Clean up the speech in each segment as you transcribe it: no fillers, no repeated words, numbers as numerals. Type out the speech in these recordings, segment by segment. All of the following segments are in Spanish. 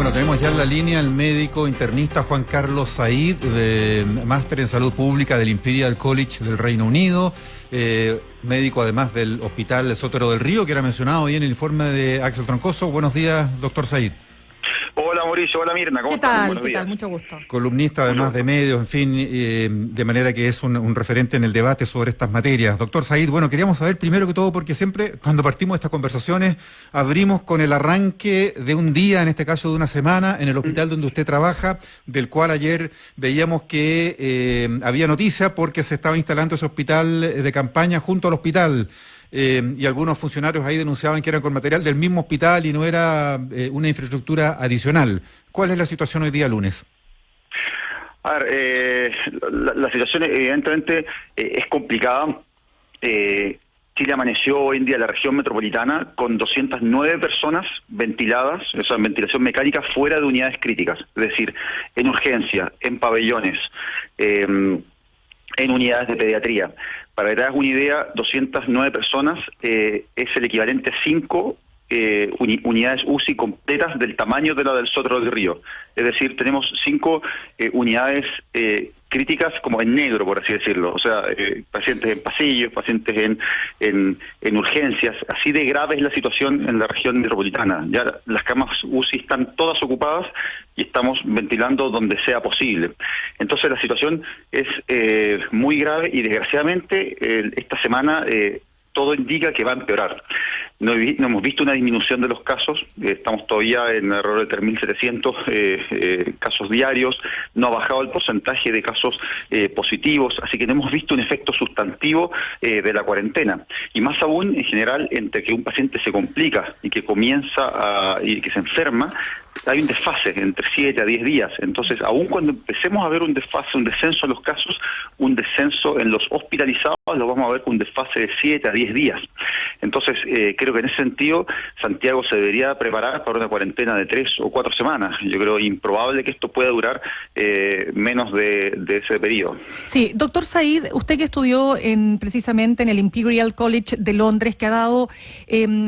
Bueno, tenemos ya en la línea el médico internista Juan Carlos Said, máster en salud pública del Imperial College del Reino Unido, médico además del Hospital Sotero del Río, que era mencionado hoy en el informe de Axel Troncoso. Buenos días, doctor Said. Hola Mauricio, hola Mirna, ¿cómo estás? Buenos días. Mucho gusto. Columnista además de medios, en fin, de manera que es un referente en el debate sobre estas materias. Doctor Said, bueno, queríamos saber primero que todo, porque siempre cuando partimos de estas conversaciones abrimos con el arranque de un día, en este caso de una semana, en el hospital donde usted trabaja, del cual ayer veíamos que había noticia porque se estaba instalando ese hospital de campaña junto al hospital. Y algunos funcionarios ahí denunciaban que eran con material del mismo hospital y no era una infraestructura adicional. ¿Cuál es la situación hoy día lunes? A ver, la situación evidentemente es complicada. Chile amaneció hoy en día, la región metropolitana, con 209 personas ventiladas, o sea, en ventilación mecánica fuera de unidades críticas, es decir, en urgencia, en pabellones, en unidades de pediatría. Para que te hagas una idea, 209 personas es el equivalente a 5 unidades UCI completas del tamaño de la del Sotero del Río. Es decir, tenemos 5 unidades críticas como en negro, por así decirlo. O sea, pacientes en pasillos, pacientes en urgencias. Así de grave es la situación en la región metropolitana. Ya las camas UCI están todas ocupadas y estamos ventilando donde sea posible. Entonces la situación es muy grave y desgraciadamente esta semana todo indica que va a empeorar. No hemos visto una disminución de los casos, estamos todavía en alrededor de 3.700 casos diarios, no ha bajado el porcentaje de casos positivos, así que no hemos visto un efecto sustantivo de la cuarentena. Y más aún, en general, entre que un paciente se complica y que y que se enferma, hay un desfase entre 7 a 10 días. Entonces, aún cuando empecemos a ver un desfase, un descenso en los casos, un descenso en los hospitalizados, lo vamos a ver con un desfase de 7 a 10 días. Entonces, creo que en ese sentido, Santiago se debería preparar para una cuarentena de 3 o 4 semanas. Yo creo improbable que esto pueda durar menos de ese periodo. Sí, doctor Said, usted que estudió precisamente en el Imperial College de Londres, que ha dado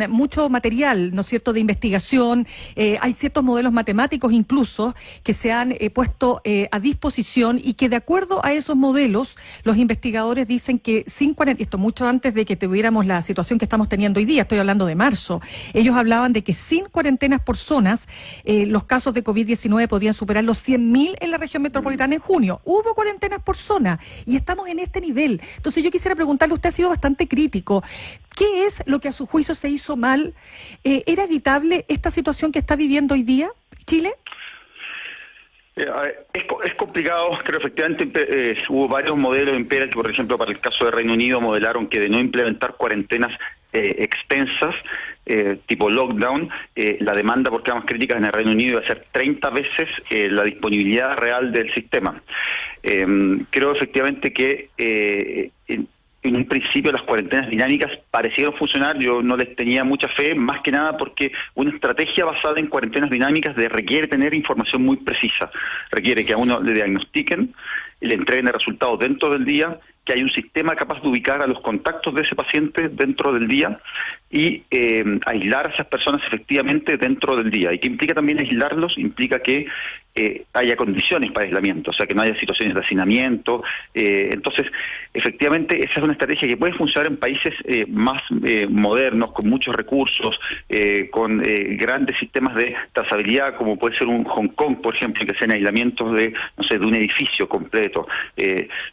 mucho material, ¿no es cierto?, de investigación, hay ciertos modelos matemáticos incluso que se han puesto a disposición y que de acuerdo a esos modelos los investigadores dicen que sin cuarentena, esto mucho antes de que tuviéramos la situación que estamos teniendo hoy día, estoy hablando de marzo, ellos hablaban de que sin cuarentenas por zonas los casos de COVID-19 podían superar los 100.000 en la región metropolitana en junio. Hubo cuarentenas por zona y estamos en este nivel. Entonces yo quisiera preguntarle, usted ha sido bastante crítico, ¿qué es lo que a su juicio se hizo mal? ¿Era evitable esta situación que está viviendo hoy día Chile? Es complicado, creo efectivamente hubo varios modelos Imperial que, por ejemplo, para el caso de Reino Unido modelaron que de no implementar cuarentenas extensas, tipo lockdown, la demanda por camas críticas en el Reino Unido iba a ser 30 veces la disponibilidad real del sistema. Creo efectivamente que en un principio las cuarentenas dinámicas parecieron funcionar, yo no les tenía mucha fe, más que nada porque una estrategia basada en cuarentenas dinámicas requiere tener información muy precisa, requiere que a uno le diagnostiquen, le entreguen el resultado dentro del día, que hay un sistema capaz de ubicar a los contactos de ese paciente dentro del día y aislar a esas personas efectivamente dentro del día. ¿Y qué implica también aislarlos? Implica que haya condiciones para aislamiento, o sea, que no haya situaciones de hacinamiento. Entonces, efectivamente, esa es una estrategia que puede funcionar en países más modernos, con muchos recursos, con grandes sistemas de trazabilidad, como puede ser un Hong Kong, por ejemplo, que sean aislamientos de un edificio completo,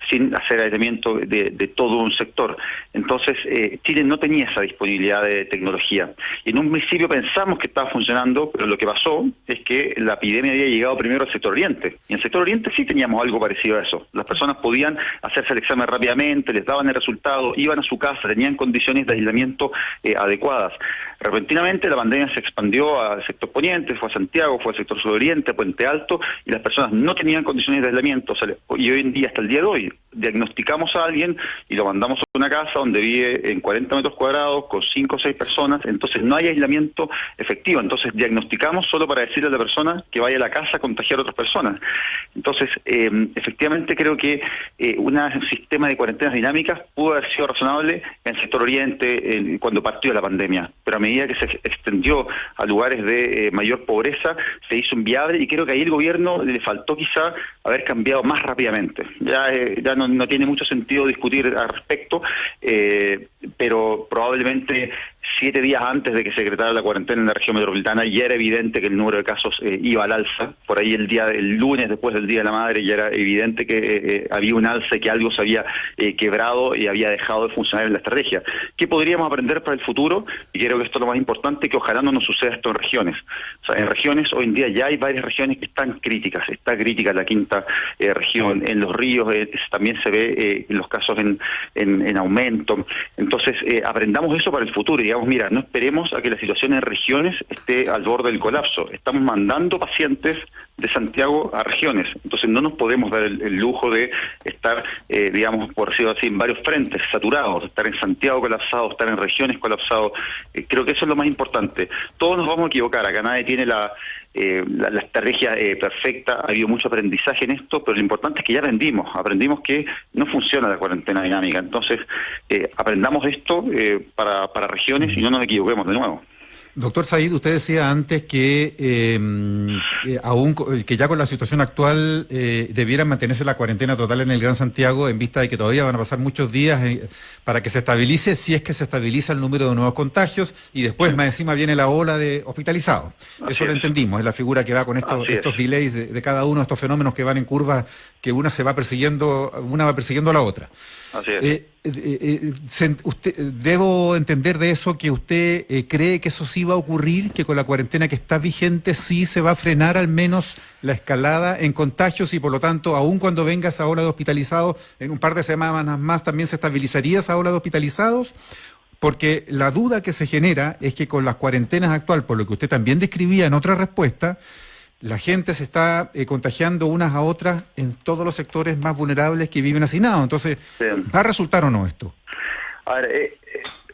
sin hacer aislamiento de todo un sector. Entonces, Chile no tenía esa disponibilidad de tecnología. Y en un principio pensamos que estaba funcionando, pero lo que pasó es que la epidemia había llegado primero al sector oriente. Y en el sector oriente sí teníamos algo parecido a eso. Las personas podían hacerse el examen rápidamente, les daban el resultado, iban a su casa, tenían condiciones de aislamiento adecuadas. Repentinamente la pandemia se expandió al sector poniente, fue a Santiago, fue al sector suroriente, a Puente Alto, y las personas no tenían condiciones de aislamiento. O sea, y hoy en día, hasta el día de hoy, diagnosticamos a alguien y lo mandamos a una casa donde vive en 40 metros cuadrados con 5 o 6 personas, entonces no hay aislamiento efectivo, entonces diagnosticamos solo para decirle a la persona que vaya a la casa a contagiar a otras personas. Entonces, efectivamente creo que un sistema de cuarentenas dinámicas pudo haber sido razonable en el sector oriente cuando partió la pandemia, pero a medida que se extendió a lugares de mayor pobreza, se hizo inviable y creo que ahí el gobierno le faltó quizá haber cambiado más rápidamente. Ya no tiene mucho sentido discutir al respecto, pero probablemente 7 días antes de que se decretara la cuarentena en la región metropolitana ya era evidente que el número de casos iba al alza. Por ahí el lunes después del Día de la Madre ya era evidente que había un alza y que algo se había quebrado y había dejado de funcionar en la estrategia. ¿Qué podríamos aprender para el futuro? Y creo que esto es lo más importante, que ojalá no nos suceda esto en regiones. O sea, en regiones hoy en día ya hay varias regiones que están críticas. Está crítica la quinta región. En los ríos también se ve los casos en aumento. Entonces, aprendamos eso para el futuro. Digamos, mira, no esperemos a que la situación en regiones esté al borde del colapso. Estamos mandando pacientes de Santiago a regiones. Entonces no nos podemos dar el lujo de estar, digamos, por decirlo así, en varios frentes, saturados, estar en Santiago colapsado, estar en regiones colapsados. Creo que eso es lo más importante. Todos nos vamos a equivocar, acá nadie tiene la estrategia perfecta, ha habido mucho aprendizaje en esto, pero lo importante es que ya aprendimos que no funciona la cuarentena dinámica. Entonces, aprendamos esto para regiones y no nos equivoquemos de nuevo. Doctor Said, usted decía antes que que ya con la situación actual debiera mantenerse la cuarentena total en el Gran Santiago en vista de que todavía van a pasar muchos días para que se estabilice, si es que se estabiliza el número de nuevos contagios y después más encima viene la ola de hospitalizados. Eso lo entendimos, es la figura que va con estos delays de cada uno de estos fenómenos que van en curva, que una va persiguiendo a la otra. Así es. Debo entender de eso que usted cree que eso sí va a ocurrir, que con la cuarentena que está vigente sí se va a frenar al menos la escalada en contagios y por lo tanto, aun cuando venga esa ola de hospitalizados, en un par de semanas más también se estabilizaría esa ola de hospitalizados. Porque la duda que se genera es que con las cuarentenas actuales, por lo que usted también describía en otra respuesta, la gente se está contagiando unas a otras en todos los sectores más vulnerables que viven hacinados. Entonces, ¿va a resultar o no esto? A ver,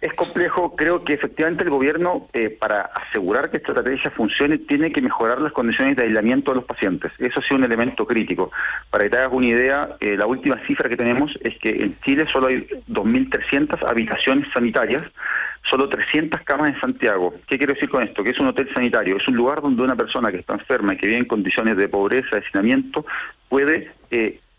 es complejo. Creo que efectivamente el gobierno, para asegurar que esta estrategia funcione, tiene que mejorar las condiciones de aislamiento de los pacientes. Eso ha sido un elemento crítico. Para que te hagas una idea, la última cifra que tenemos es que en Chile solo hay 2.300 habitaciones sanitarias, solo 300 camas en Santiago. ¿Qué quiero decir con esto? Que es un hotel sanitario, es un lugar donde una persona que está enferma y que vive en condiciones de pobreza, de hacinamiento, puede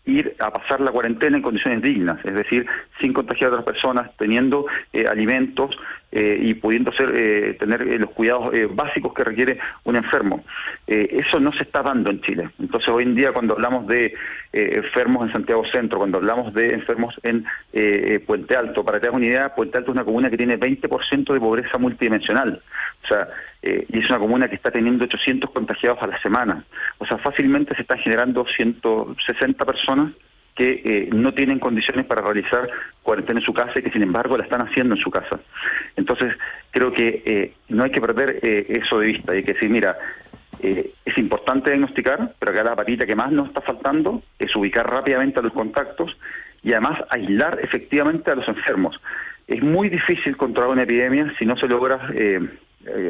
ir a pasar la cuarentena en condiciones dignas, es decir, sin contagiar a otras personas, teniendo alimentos y pudiendo tener los cuidados básicos que requiere un enfermo. Eso no se está dando en Chile. Entonces, hoy en día, cuando hablamos de enfermos en Santiago Centro, cuando hablamos de enfermos en Puente Alto, para que te hagas una idea, Puente Alto es una comuna que tiene 20% de pobreza multidimensional. O sea, y es una comuna que está teniendo 800 contagiados a la semana. O sea, fácilmente se están generando 160 personas que no tienen condiciones para realizar cuarentena en su casa y que sin embargo la están haciendo en su casa. Entonces, creo que no hay que perder eso de vista. Hay que decir, mira, es importante diagnosticar, pero acá la patita que más nos está faltando es ubicar rápidamente a los contactos y además aislar efectivamente a los enfermos. Es muy difícil controlar una epidemia si no se logra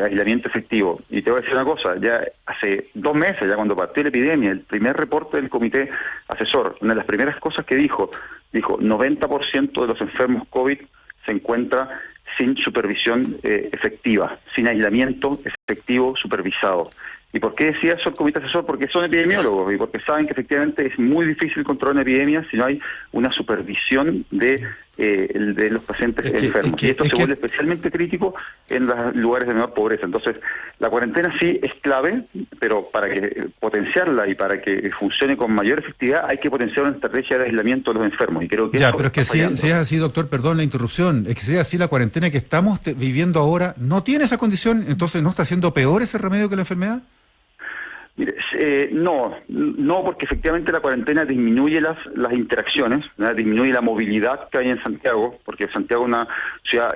aislamiento efectivo. Y te voy a decir una cosa, ya hace 2 meses, ya cuando partió la epidemia, el primer reporte del comité asesor, una de las primeras cosas que dijo 90% de los enfermos COVID se encuentra sin supervisión efectiva, sin aislamiento efectivo supervisado. ¿Y por qué decía eso el comité asesor? Porque son epidemiólogos y porque saben que efectivamente es muy difícil controlar una epidemia si no hay una supervisión de los pacientes enfermos. Y esto se vuelve especialmente crítico en los lugares de menor pobreza. Entonces, la cuarentena sí es clave, pero para que potenciarla y para que funcione con mayor efectividad hay que potenciar una estrategia de aislamiento de los enfermos. Y creo que pero es que si es así, doctor, perdón la interrupción, es que si es así, la cuarentena que estamos viviendo ahora no tiene esa condición, entonces ¿no está haciendo peor ese remedio que la enfermedad? Mire, no, porque efectivamente la cuarentena disminuye las interacciones, ¿verdad? Disminuye la movilidad que hay en Santiago, porque Santiago es una ciudad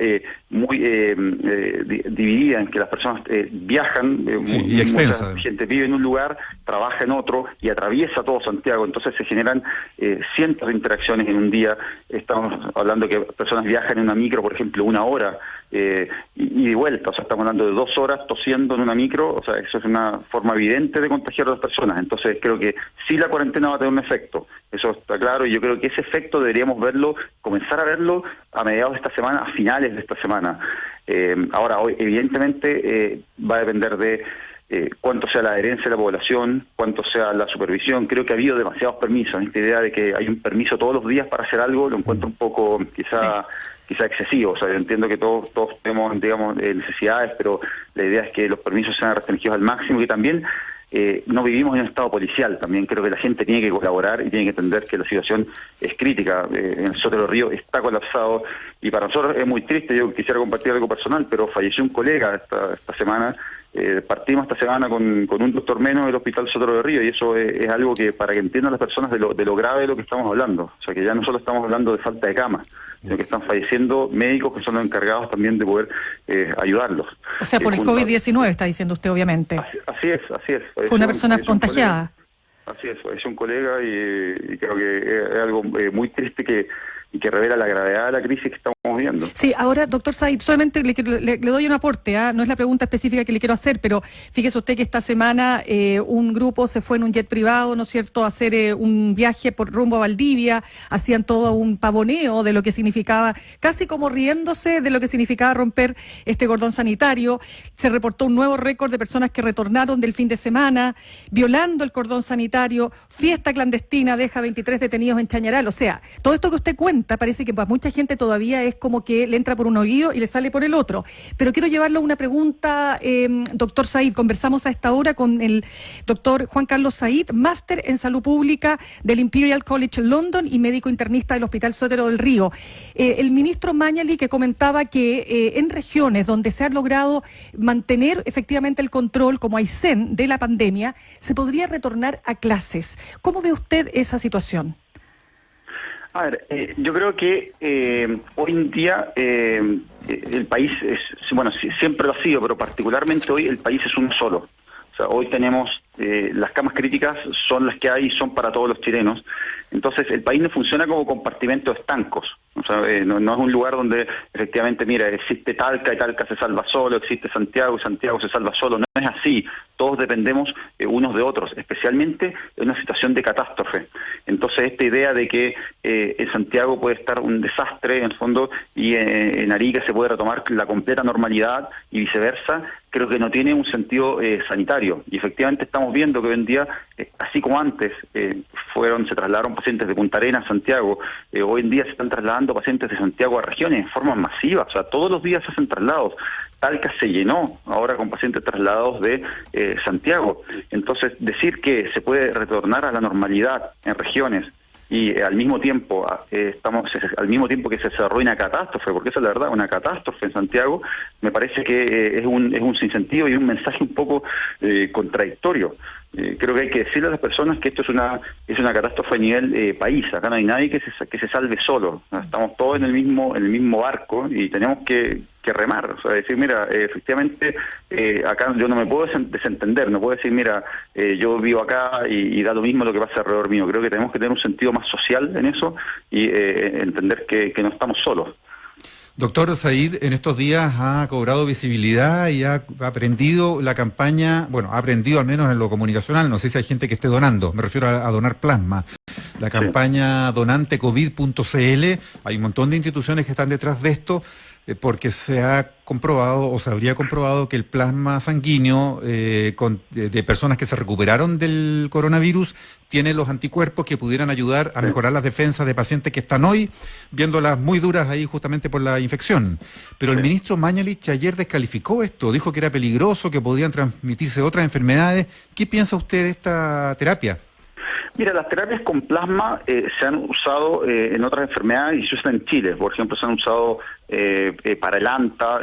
muy dividida, en que las personas viajan, y extensa. Mucha gente vive en un lugar, trabaja en otro y atraviesa todo Santiago, entonces se generan cientos de interacciones en un día. Estamos hablando que personas viajan en una micro, por ejemplo, 1 hora, y de vuelta, o sea, estamos hablando de 2 horas tosiendo en una micro, o sea, eso es una forma evidente de contagiar a las personas. Entonces creo que sí la cuarentena va a tener un efecto, eso está claro, y yo creo que ese efecto deberíamos comenzar a verlo a mediados de esta semana, a finales de esta semana. Ahora, hoy evidentemente va a depender de cuánto sea la adherencia de la población, cuánto sea la supervisión. Creo que ha habido demasiados permisos. Esta idea de que hay un permiso todos los días para hacer algo, lo encuentro un poco quizá excesivo. O sea, yo entiendo que todos tenemos, digamos, necesidades, pero la idea es que los permisos sean restringidos al máximo, y también no vivimos en un estado policial. También creo que la gente tiene que colaborar y tiene que entender que la situación es crítica. En el Sotero Río está colapsado, y para nosotros es muy triste. Yo quisiera compartir algo personal, pero falleció un colega esta semana. Partimos esta semana con un doctor menos del Hospital Sotero de Río, y eso es algo que, para que entiendan las personas de lo grave de lo que estamos hablando. O sea, que ya no solo estamos hablando de falta de cama, sino que están falleciendo médicos que son los encargados también de poder ayudarlos. O sea, por el COVID-19 está diciendo usted, obviamente. Así es. Fue una persona contagiada. Así es un colega, y creo que es algo muy triste que revela la gravedad de la crisis que estamos viendo. Sí, ahora, doctor Said, solamente le doy un aporte, no es la pregunta específica que le quiero hacer, pero fíjese usted que esta semana un grupo se fue en un jet privado, ¿no es cierto?, a hacer un viaje por rumbo a Valdivia, hacían todo un pavoneo de lo que significaba, casi como riéndose de lo que significaba romper este cordón sanitario. Se reportó un nuevo récord de personas que retornaron del fin de semana, violando el cordón sanitario, fiesta clandestina, deja 23 detenidos en Chañaral. O sea, todo esto que usted cuenta parece que para mucha gente todavía es como que le entra por un oído y le sale por el otro. Pero quiero llevarlo a una pregunta, doctor Said. Conversamos a esta hora con el doctor Juan Carlos Said, máster en salud pública del Imperial College London y médico internista del Hospital Sotero del Río. El ministro Mañalich, que comentaba que en regiones donde se ha logrado mantener efectivamente el control, como Aysén, de la pandemia, se podría retornar a clases. ¿Cómo ve usted esa situación? A ver, yo creo que hoy en día el país siempre lo ha sido, pero particularmente hoy el país es uno solo. O sea, hoy tenemos las camas críticas, son las que hay y son para todos los chilenos. Entonces el país no funciona como compartimentos estancos. O sea, no es un lugar donde efectivamente, mira, existe Talca y Talca se salva solo, existe Santiago y Santiago se salva solo. No es así. Todos dependemos unos de otros, especialmente en una situación de catástrofe. Entonces esta idea de que en Santiago puede estar un desastre en el fondo y en Arica se puede retomar la completa normalidad y viceversa, creo que no tiene un sentido sanitario. Y efectivamente estamos viendo que hoy en día, así como antes se trasladaron pacientes de Punta Arenas a Santiago, hoy en día se están trasladando pacientes de Santiago a regiones en forma masiva. O sea, todos los días se hacen traslados. Talca se llenó ahora con pacientes trasladados de Santiago. Entonces, decir que se puede retornar a la normalidad en regiones y al mismo tiempo al mismo tiempo que se desarrolla una catástrofe, porque esa es la verdad, una catástrofe en Santiago, me parece que es un sinsentido y un mensaje un poco contradictorio. Creo que hay que decirle a las personas que esto es una catástrofe a nivel país. Acá no hay nadie que se salve solo. Estamos todos en el mismo barco y tenemos que remar. O sea, decir, mira, efectivamente acá yo no me puedo desentender, no puedo decir, mira, yo vivo acá y da lo mismo lo que pasa alrededor mío. Creo que tenemos que tener un sentido más social en eso y entender que no estamos solos. Doctor Said, en estos días ha cobrado visibilidad y ha aprendido la campaña, ha aprendido al menos en lo comunicacional, no sé si hay gente que esté donando, me refiero a donar plasma. La campaña donantecovid.cl, hay un montón de instituciones que están detrás de esto, porque se ha comprobado o se habría comprobado que el plasma sanguíneo de personas que se recuperaron del coronavirus tiene los anticuerpos que pudieran ayudar a mejorar las defensas de pacientes que están hoy viéndolas muy duras ahí justamente por la infección. Pero el ministro Mañalich ayer descalificó esto, dijo que era peligroso, que podían transmitirse otras enfermedades. ¿Qué piensa usted de esta terapia? Mira, las terapias con plasma se han usado en otras enfermedades y se usan en Chile. Por ejemplo, se han usado para el ANTA,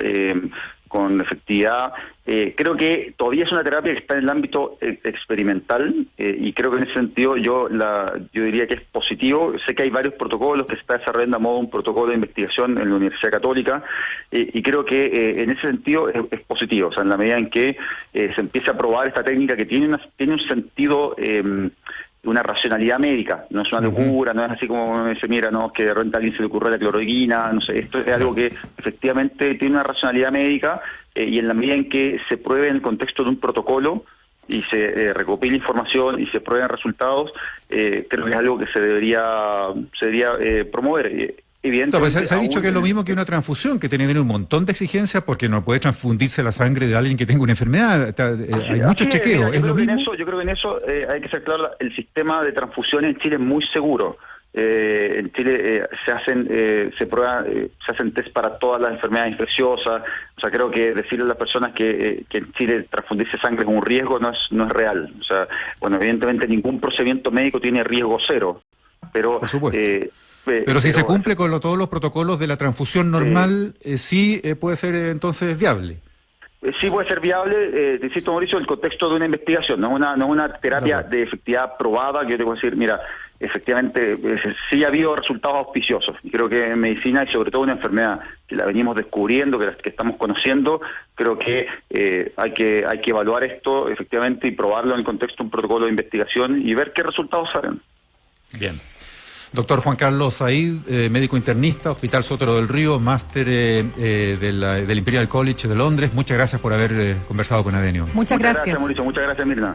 con efectividad. Creo que todavía es una terapia que está en el ámbito experimental y creo que en ese sentido yo diría que es positivo. Sé que hay varios protocolos que se está desarrollando a modo de un protocolo de investigación en la Universidad Católica y creo que en ese sentido es positivo. O sea, en la medida en que se empiece a probar esta técnica que tiene un sentido, una racionalidad médica, no es una locura, no es así como uno dice, mira, no, es que de repente a alguien se le ocurrió la cloroquina, no sé, esto es algo que efectivamente tiene una racionalidad médica y en la medida en que se pruebe en el contexto de un protocolo y se recopile información y se prueben resultados, creo que es algo que se debería promover. Pues se ha dicho que es lo mismo que una transfusión, que tiene un montón de exigencias porque no puede transfundirse la sangre de alguien que tenga una enfermedad. Hay mucho chequeo. Yo creo que en eso hay que ser claro, el sistema de transfusión en Chile es muy seguro. En Chile se hacen test para todas las enfermedades infecciosas. O sea, creo que decirle a las personas que en Chile transfundirse sangre es un riesgo no es real. O sea, bueno, evidentemente ningún procedimiento médico tiene riesgo cero, pero por supuesto. Pero si se cumple con todos los protocolos de la transfusión normal, sí puede ser entonces viable. Sí puede ser viable, te insisto, Mauricio, en el contexto de una investigación, no una terapia de efectividad probada, que yo te puedo decir, mira, efectivamente sí ha habido resultados auspiciosos. Y creo que en medicina, y sobre todo una enfermedad que la venimos descubriendo, que estamos conociendo, creo que hay que evaluar esto efectivamente y probarlo en el contexto de un protocolo de investigación y ver qué resultados salen. Bien. Doctor Juan Carlos Said, médico internista, Hospital Sotero del Río, máster del Imperial College de Londres. Muchas gracias por haber conversado con Adenio. Muchas gracias, Mauricio. Muchas gracias, Mirna.